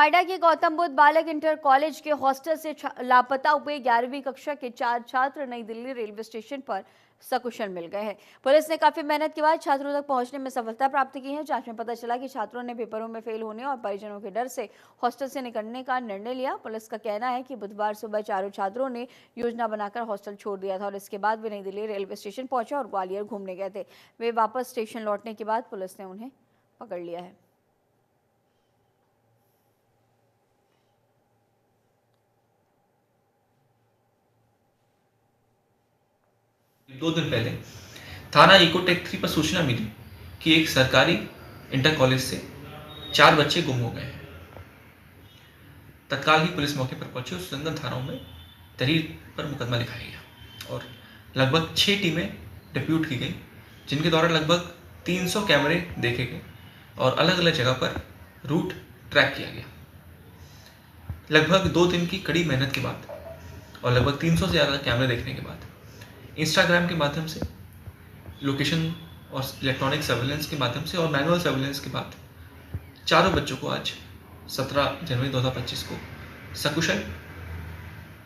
नोएडा के गौतम बुद्ध बालक inter college के हॉस्टल से लापता हुए 11वीं कक्षा के 4 छात्र नई दिल्ली रेलवे स्टेशन पर सकुशल मिल गए हैं। पुलिस ने काफी मेहनत के बाद छात्रों तक पहुंचने में सफलता प्राप्त की है। जांच में पता चला कि छात्रों ने पेपरों में फेल होने और परिजनों के डर से हॉस्टल से निकलने का निर्णय लिया। पुलिस का कहना है कि बुधवार सुबह चारों छात्रों ने योजना बनाकर हॉस्टल छोड़ दिया था और इसके बाद वे नई दिल्ली रेलवे स्टेशन पहुंचे और ग्वालियर घूमने गए थे। वे वापस स्टेशन लौटने के बाद पुलिस ने उन्हें पकड़ लिया है। 2 दिन पहले थाना इकोटेक 3 पर सूचना मिली कि एक सरकारी इंटर कॉलेज से 4 बच्चे गुम हो गए हैं। तत्काल ही पुलिस मौके पर पहुंची और सुंदर थानाओं में तहरीर पर मुकदमा लिखाया गया और लगभग 6 टीमें डिप्यूट की गई, जिनके द्वारा लगभग 300 कैमरे देखे गए और अलग अलग जगह पर रूट ट्रैक किया गया। लगभग 2 दिन की कड़ी मेहनत के बाद और लगभग 300 से ज़्यादा कैमरे देखने के बाद इंस्टाग्राम के माध्यम से, लोकेशन और इलेक्ट्रॉनिक सर्विलेंस के माध्यम से और मैनुअल सर्विलेंस के बाद चारों बच्चों को आज 17 जनवरी 2025 को सकुशल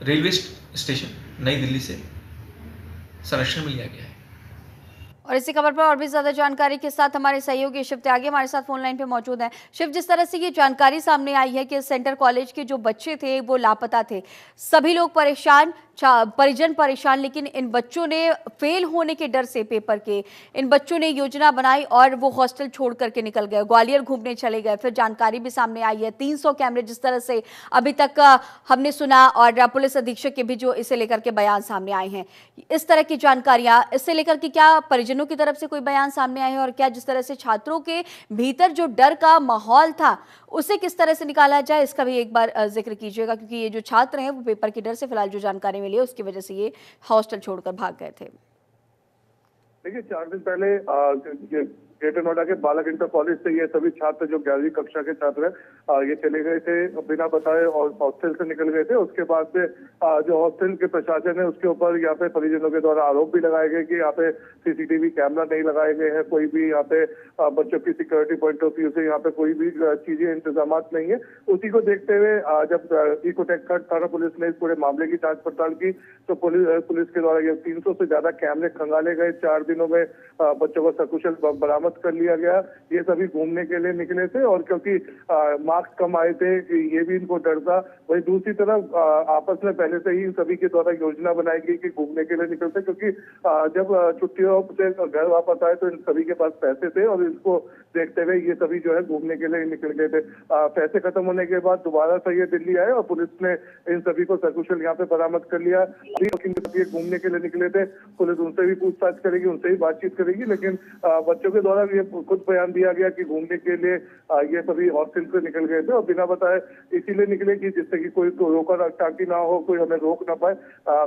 रेलवे स्टेशन नई दिल्ली से संरक्षण में लिया गया है। और इसी खबर पर और भी ज्यादा जानकारी के साथ हमारे सहयोगी शिव त्यागी हमारे साथ फोन लाइन पे मौजूद हैं। शिव, जिस तरह से ये जानकारी सामने आई है कि सेंटर कॉलेज के जो बच्चे थे वो लापता थे, सभी लोग परेशान, परिजन परेशान, लेकिन इन बच्चों ने फेल होने के डर से पेपर के इन बच्चों ने योजना बनाई और वो हॉस्टल छोड़ करके निकल गए, ग्वालियर घूमने चले गए। फिर जानकारी भी सामने आई है 300 कैमरे जिस तरह से अभी तक हमने सुना और पुलिस अधीक्षक के भी जो इसे लेकर के बयान सामने आए हैं। इस तरह की जानकारियां, इससे लेकर के क्या परिजनों की तरफ से कोई बयान सामने आए हैं और क्या जिस तरह से छात्रों के भीतर जो डर का माहौल था उसे किस तरह से निकाला जाए, इसका भी एक बार जिक्र कीजिएगा, क्योंकि ये जो छात्र हैं वो पेपर के डर से फिलहाल जो जानकारी मिली है उसकी वजह से ये हॉस्टल छोड़कर भाग गए थे। देखिए, 4 दिन पहले ग्रेटर नोएडा के बालक इंटर कॉलेज से ये सभी छात्र जो 11वीं कक्षा के छात्र हैं ये चले गए थे बिना बताए और हॉस्टल से निकल गए थे। उसके बाद से जो हॉस्टल के प्रशासन है उसके ऊपर यहाँ पे परिजनों के द्वारा आरोप भी लगाए गए कि यहाँ पे सीसीटीवी कैमरा नहीं लगाए गए हैं, कोई भी यहाँ पे बच्चों की सिक्योरिटी पॉइंट ऑफ व्यू से यहाँ पे कोई भी चीजें इंतजाम नहीं है। उसी को देखते हुए जब इकोटेक थाना पुलिस ने इस पूरे मामले की जांच पड़ताल की तो पुलिस के द्वारा ये 300 से ज्यादा कैमरे खंगाले गए। 4 दिनों में बच्चों को सकुशल बरामद कर लिया गया। ये सभी घूमने के लिए निकले थे और क्योंकि मार्क्स कम आए थे ये भी इनको डर था। वही दूसरी तरफ आपस में पहले से ही सभी के द्वारा योजना बनाई गई कि घूमने के लिए निकलते, क्योंकि जब छुट्टियों से घर वापस आए तो इन सभी के पास पैसे थे और इसको देखते हुए ये सभी जो है घूमने के लिए निकल गए थे। पैसे खत्म होने के बाद दोबारा से ये दिल्ली आए और पुलिस ने इन सभी को सकुशल यहाँ पे बरामद कर लिया। ये घूमने के लिए निकले थे, पुलिस उनसे भी पूछताछ करेगी, उनसे भी बातचीत करेगी, लेकिन बच्चों के द्वारा ये खुद बयान दिया गया कि घूमने के लिए ये सभी हॉस्टल से निकल गए थे और बिना बताए इसीलिए निकले कि जिससे कि कोई रोका टाकी ना हो, कोई हमें रोक ना पाए।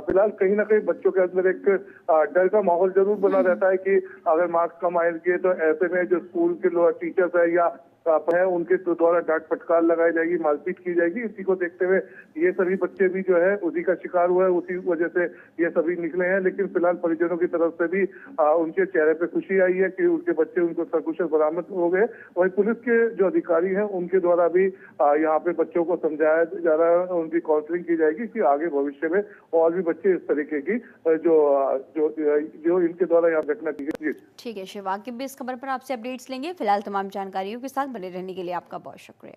फिलहाल कहीं ना कहीं बच्चों के अंदर एक डर का माहौल जरूर बना रहता है कि अगर मार्क्स कम आएंगे तो ऐसे में जो स्कूल के टीचर्स है या है उनके द्वारा डांट फटकार लगाई जाएगी, मारपीट की जाएगी। इसी को देखते हुए ये सभी बच्चे भी जो है उसी का शिकार हुआ है, उसी वजह से ये सभी निकले हैं। लेकिन फिलहाल परिजनों की तरफ से भी उनके चेहरे पे खुशी आई है कि उनके बच्चे उनको सकुशल बरामद हो गए। वही पुलिस के जो अधिकारी हैं उनके द्वारा भी यहाँ पे बच्चों को समझाया जा रहा है, उनकी काउंसलिंग की जाएगी कि आगे भविष्य में और भी बच्चे इस तरीके की जो इनके द्वारा यहाँ रखना चाहिए। ठीक है शिव, आगे भी इस खबर पर आपसे अपडेट्स लेंगे। फिलहाल तमाम जानकारियों के साथ बने रहने के लिए आपका बहुत शुक्रिया।